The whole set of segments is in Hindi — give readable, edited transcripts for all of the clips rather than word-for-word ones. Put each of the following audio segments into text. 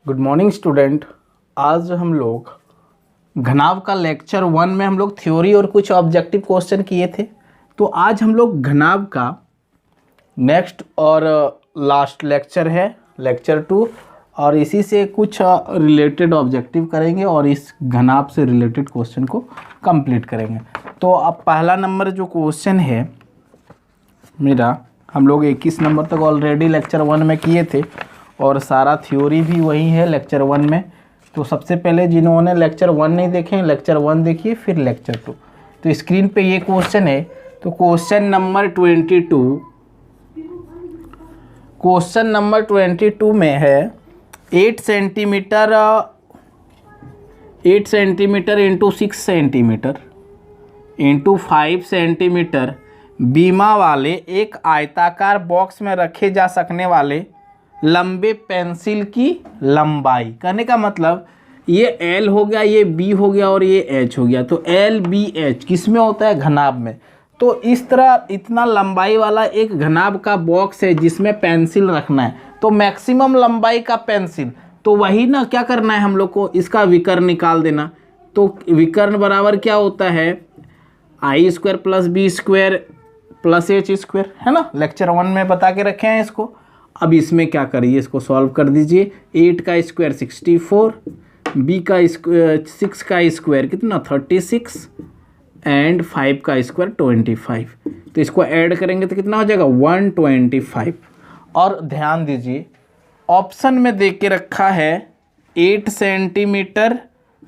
Good morning student. आज हम लोग घनाभ का लेक्चर 1 में हम लोग थ्योरी और कुछ ऑब्जेक्टिव क्वेश्चन किए थे। तो आज हम लोग घनाभ का नेक्स्ट और लास्ट लेक्चर है लेक्चर 2, और इसी से कुछ रिलेटेड ऑब्जेक्टिव करेंगे और इस घनाभ से रिलेटेड क्वेश्चन को कंप्लीट करेंगे। तो अब पहला नंबर जो क्वेश्चन है मेरा, हम लोग 21 नंबर तक ऑलरेडी लेक्चर 1 में किए थे और सारा थ्योरी भी वही है लेक्चर 1 में। तो सबसे पहले जिन्होंने लेक्चर 1 नहीं देखे, लेक्चर 1 देखिए, फिर लेक्चर 2। तो स्क्रीन पे ये क्वेश्चन है। तो क्वेश्चन नंबर 22 में है 8 centimetre into 6 centimetre into 5 centimetre बीमा वाले एक आयताकार बॉक्स में रखे जा सकने वाले लंबे पेंसिल की लंबाई। कहने का मतलब ये L हो गया, ये B हो गया और ये H हो गया। तो LBH किस में होता है? घनाभ में। तो इस तरह इतना लंबाई वाला एक घनाभ का बॉक्स है जिसमें पेंसिल रखना है। तो मैक्सिमम लंबाई का पेंसिल, तो वही ना, क्या करना है हम लोग को? इसका विकर्ण निकाल देना। तो विकर्ण बराबर क्या होता है? I² + B² + H², है ना। लेक्चर 1 में बता के रखे हैं इसको। अब इसमें क्या करिए, इसको सॉल्व कर दीजिए। 8 का स्क्वायर 64, B का 6 का स्क्वायर कितना 36 एंड 5 का स्क्वायर 25। तो इसको ऐड करेंगे तो कितना हो जाएगा 125। और ध्यान दीजिए ऑप्शन में दे के रखा है 8 सेंटीमीटर,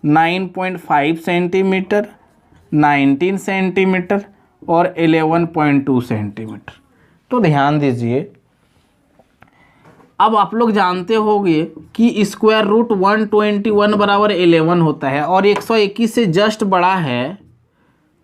9.5 सेंटीमीटर, 19 सेंटीमीटर और 11.2 सेंटीमीटर। तो ध्यान दीजिए, अब आप लोग जानते होंगे कि स्क्वायर रूट 121 बराबर 11 होता है और 121 से जस्ट बड़ा है।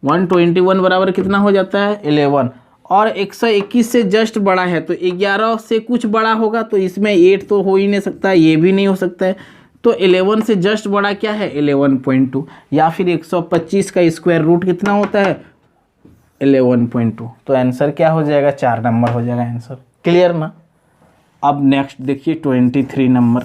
121 बराबर कितना हो जाता है 11, और 121 से जस्ट बड़ा है तो 11 से कुछ बड़ा होगा। तो इसमें 8 तो हो ही नहीं सकता, ये भी नहीं हो सकता है। तो 11 से जस्ट बड़ा क्या है 11.2, या फिर 125 का स्क्वायर रूट कितना होता है 11.2। तो आंसर क्या हो जाएगा? 4 नंबर हो जाएगा आंसर। क्लियर ना। अब नेक्स्ट देखिए 23 नंबर।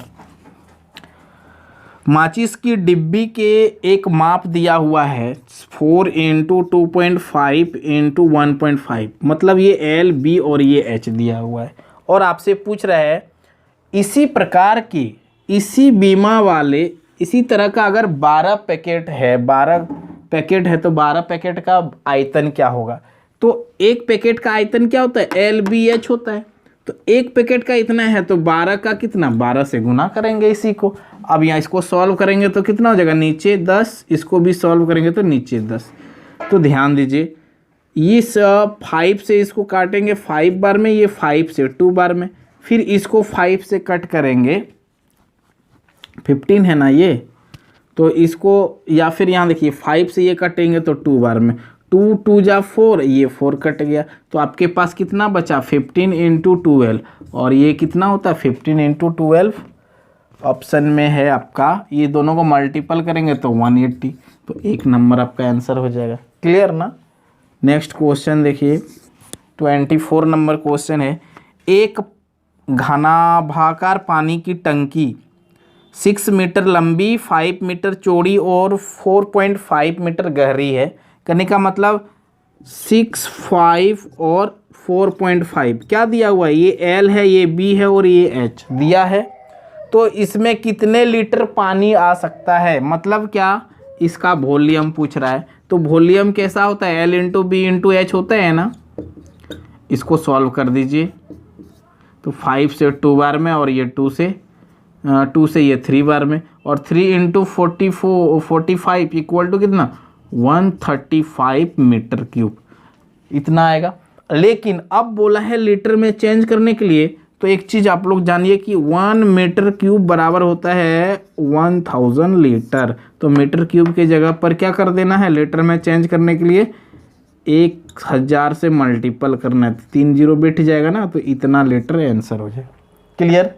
माचिस की डिब्बी के एक माप दिया हुआ है 4 × 2.5 × 1.5, मतलब ये L, B और ये H दिया हुआ है। और आपसे पूछ रहा है इसी प्रकार की इसी बीमा वाले इसी तरह का अगर 12 पैकेट है, 12 पैकेट है तो 12 पैकेट का आयतन क्या होगा? तो एक पैकेट का आयतन क्या होता है? LBH होता है। तो एक पैकेट का इतना है तो 12 का कितना, 12 से गुना करेंगे इसी को। अब यहाँ इसको सॉल्व करेंगे तो कितना हो जाएगा नीचे 10, इसको भी सॉल्व करेंगे तो नीचे 10। तो ध्यान दीजिए इस 5 से इसको काटेंगे 5 बार में, ये 5 से 2 बार में, फिर इसको 5 से कट करेंगे 15 है ना ये, तो इसको, या फिर यहाँ देखिए 5 से ये कटेंगे तो 2 बार में, 2 2 जा 4, ये 4 कट गया। तो आपके पास कितना बचा 15 × 12, और ये कितना होता है 15 × 12 ऑप्शन में है आपका। ये दोनों को मल्टीपल करेंगे तो 180। तो 1 नंबर आपका आंसर हो जाएगा। क्लियर ना। नेक्स्ट क्वेश्चन देखिए 24 नंबर क्वेश्चन है। एक घनाभाकार पानी की टंकी 6 मीटर लंबी, 5 मीटर चौड़ी और 4.5 मीटर गहरी है। करने का मतलब 6, 5 और 4.5 क्या दिया हुआ है? ये L है, ये B है और ये H दिया है। तो इसमें कितने लीटर पानी आ सकता है? मतलब क्या, इसका वॉल्यूम पूछ रहा है। तो वॉल्यूम कैसा होता है? L × B × H होता है ना। इसको सॉल्व कर दीजिए। तो 5 से 2 बार में, और ये 2 से ये 3 बार में, और 3 × 45 इक्वल टू कितना 135 मीटर क्यूब, इतना आएगा। लेकिन अब बोला है लीटर में चेंज करने के लिए, तो एक चीज़ आप लोग जानिए कि 1 मीटर क्यूब बराबर होता है 1000 लीटर। तो मीटर क्यूब के जगह पर क्या कर देना है लीटर में चेंज करने के लिए 1000 से मल्टीपल करना है, 3 0 बैठ जाएगा ना, तो इतना लीटर आंसर हो जाएगा। क्लियर।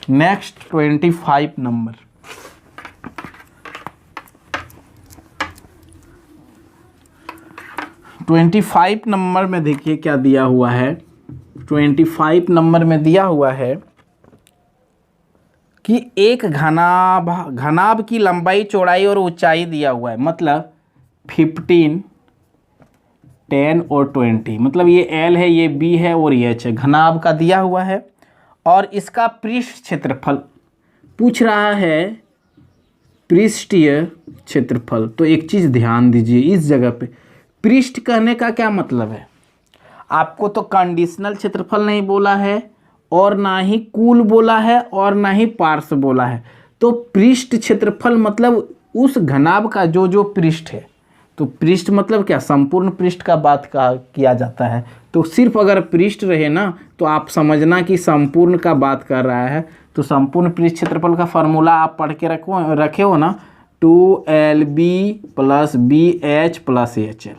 Next 25 number. 25 नंबर में देखिए क्या दिया हुआ है। 25 नंबर में दिया हुआ है कि एक घनाभ की लंबाई चौड़ाई और ऊंचाई दिया हुआ है, मतलब 15, 10 और 20, मतलब ये L है, ये B है और ये H है, घनाभ का दिया हुआ है। और इसका पृष्ठ क्षेत्रफल पूछ रहा है, पृष्ठीय क्षेत्रफल। तो एक चीज़ ध्यान दीजिए इस जगह पे, पृष्ठ कहने का क्या मतलब है, आपको तो कंडीशनल क्षेत्रफल नहीं बोला है और ना ही कुल बोला है और ना ही पार्श्व बोला है। तो पृष्ठ क्षेत्रफल मतलब उस घनाभ का जो जो पृष्ठ है। तो पृष्ठ मतलब क्या, संपूर्ण पृष्ठ का बात का किया जाता है। तो सिर्फ अगर पृष्ठ रहे ना तो आप समझना कि संपूर्ण का बात कर रहा है। तो संपूर्ण पृष्ठ क्षेत्रफल का फॉर्मूला आप पढ़ के रखे हो ना, 2LB + BH + HL।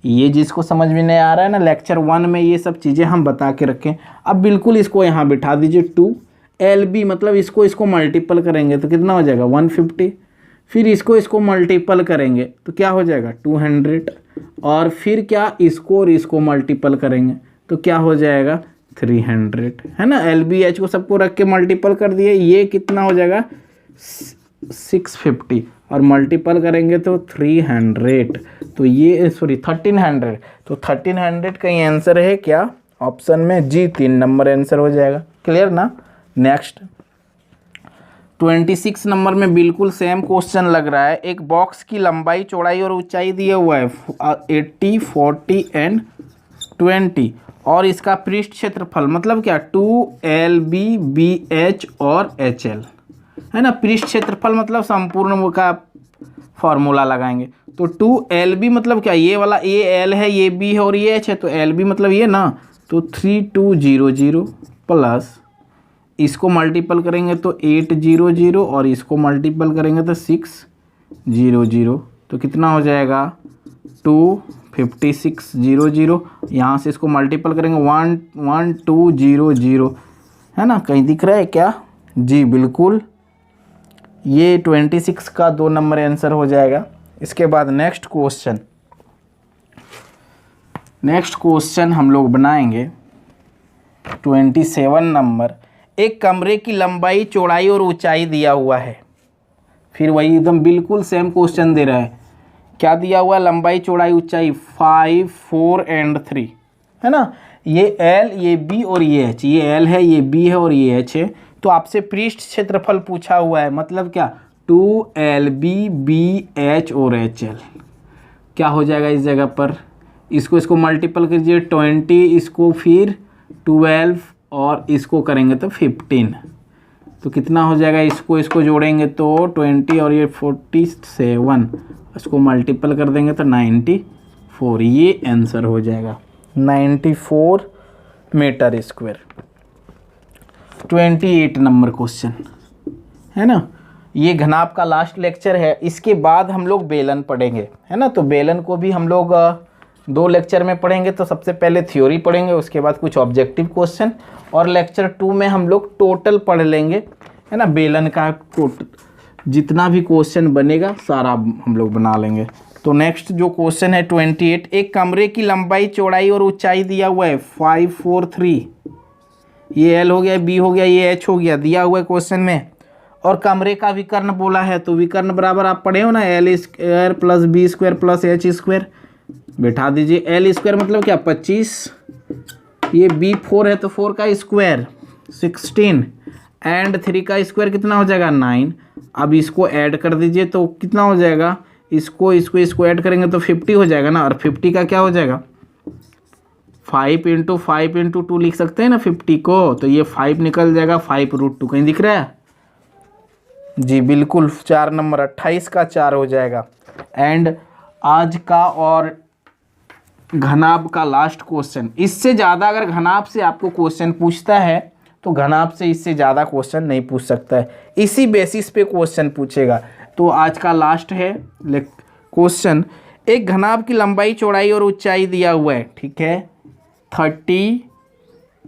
ये जिसको समझ में नहीं आ रहा है ना, लेक्चर 1 में ये सब चीज़ें हम बता के रखें। अब बिल्कुल इसको यहाँ बिठा दीजिए, 2LB मतलब इसको मल्टीपल करेंगे तो कितना हो जाएगा 150, फिर इसको मल्टीपल करेंगे तो क्या हो जाएगा 200, और फिर क्या इसको और इसको मल्टीपल करेंगे तो क्या हो जाएगा 300, है ना। LBH को सबको रख के मल्टीपल कर दिए, ये कितना हो जाएगा 650, और मल्टीपल करेंगे तो 300, तो ये 1300, तो 1300 का ही आंसर है क्या, ऑप्शन में जी, 3 नंबर आंसर हो जाएगा। क्लियर ना। नेक्स्ट 26 नंबर में बिल्कुल सेम क्वेश्चन लग रहा है। एक बॉक्स की लंबाई चौड़ाई और ऊंचाई दिया हुआ है 80, 40 एंड 20, और इसका पृष्ठ क्षेत्रफल मतलब क्या 2LB, BH और HL, है ना। पृष्ठ क्षेत्रफल मतलब संपूर्ण का फॉर्मूला लगाएंगे। तो 2LB मतलब क्या, ये वाला ये L है, ये B है और ये H है, तो LB मतलब ये ना, तो 3200 प्लस इसको मल्टीपल करेंगे तो 800 और इसको मल्टीपल करेंगे तो 600, तो कितना हो जाएगा 25600। यहाँ से इसको मल्टीपल करेंगे 1200, है ना। कहीं दिख रहा है क्या जी, बिल्कुल ये 26 का 2 नंबर आंसर हो जाएगा। इसके बाद नेक्स्ट क्वेश्चन हम लोग बनाएंगे 27 नंबर। एक कमरे की लंबाई चौड़ाई और ऊंचाई दिया हुआ है, फिर वही एकदम बिल्कुल सेम क्वेश्चन दे रहा है। क्या दिया हुआ है, लंबाई चौड़ाई ऊंचाई 5, 4 एंड 3, है ना। ये L, ये B और ये H, ये L है, ये B है और ये H है। तो आपसे पृष्ठ क्षेत्रफल पूछा हुआ है, मतलब क्या 2LB, BH और HL। क्या हो जाएगा इस जगह पर, इसको मल्टीपल कीजिए 20, इसको फिर 12 और इसको करेंगे तो 15, तो कितना हो जाएगा, इसको जोड़ेंगे तो 20 और ये 47, इसको मल्टीपल कर देंगे तो 94, ये आंसर हो जाएगा 94 मीटर स्क्वायर। 28 नंबर क्वेश्चन, है ना। ये घनाभ का लास्ट लेक्चर है, इसके बाद हम लोग बेलन पढ़ेंगे, है ना। तो बेलन को भी हम लोग 2 लेक्चर में पढ़ेंगे। तो सबसे पहले थ्योरी पढ़ेंगे, उसके बाद कुछ ऑब्जेक्टिव क्वेश्चन, और लेक्चर 2 में हम लोग टोटल पढ़ लेंगे, है ना। बेलन का जितना भी क्वेश्चन बनेगा सारा हम लोग बना लेंगे। तो नेक्स्ट जो क्वेश्चन है 28, एक कमरे की लंबाई चौड़ाई और ऊंचाई दिया हुआ है 5, 4, 3, ये L हो गया, B हो गया, ये H हो गया, दिया हुआ है क्वेश्चन में। और कमरे का विकर्ण बोला है, तो विकर्ण बराबर आप पढ़े हो ना, L² + B² + H², बैठा दीजिए। L² मतलब क्या 25, ये B 4 है तो 4 का स्क्वायर 16, एंड 3 का स्क्वायर कितना हो जाएगा 9। अब इसको ऐड कर दीजिए तो कितना हो जाएगा, इसको ऐड करेंगे तो 50 हो जाएगा ना। और 50 का क्या हो जाएगा 5 × 5 × 2 लिख सकते हैं ना 50 को, तो ये 5 निकल जाएगा 5√2। कहीं दिख रहा है जी, बिल्कुल 4 नंबर 28 का 4 हो जाएगा। एंड आज का और घनाभ का लास्ट क्वेश्चन, इससे ज़्यादा अगर घनाभ से आपको क्वेश्चन पूछता है तो घनाभ से इससे ज़्यादा क्वेश्चन नहीं पूछ सकता है, इसी बेसिस पे क्वेश्चन पूछेगा। तो आज का लास्ट है क्वेश्चन, एक घनाभ की लंबाई चौड़ाई और ऊंचाई दिया हुआ है, ठीक है 30,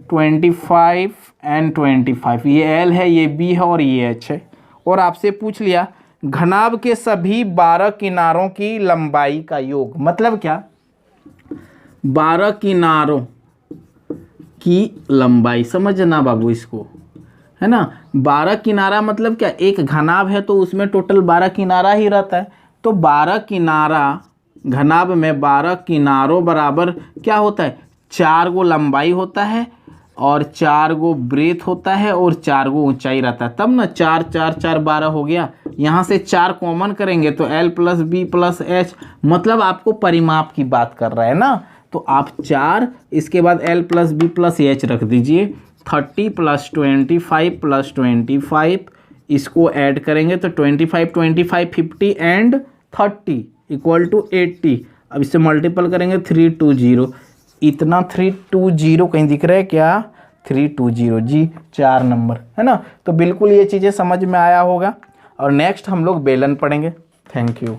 25 एंड 25, ये L है, ये B है और ये H है। और आपसे पूछ लिया घनाभ के सभी 12 किनारों की लंबाई का योग, मतलब क्या 12 किनारों की लंबाई, समझना बाबू इसको, है ना। 12 किनारा मतलब क्या, एक घनाभ है तो उसमें टोटल 12 किनारा ही रहता है। तो 12 किनारा, घनाभ में 12 किनारों बराबर क्या होता है, 4 गो लंबाई होता है और 4 गो ब्रेथ होता है और 4 गो ऊंचाई रहता है। तब ना 4 4 4 12 हो गया। यहाँ से 4 कॉमन करेंगे तो L plus B plus H, मतलब आपको परिमाप की बात कर रहा है ना। तो आप 4, इसके बाद L plus B plus H रख दीजिए। 30 प्लस 25 प्लस 25, इसको ऐड करेंगे तो 25 25 50 एंड 30 इक्वल टू 80। अब इससे मल्टीपल करेंगे 320। इतना 320 कहीं दिख रहा है क्या, 320 जी, 4 नंबर, है ना। तो बिल्कुल ये चीज़ें समझ में आया होगा। और नेक्स्ट हम लोग बेलन पढ़ेंगे। Thank you.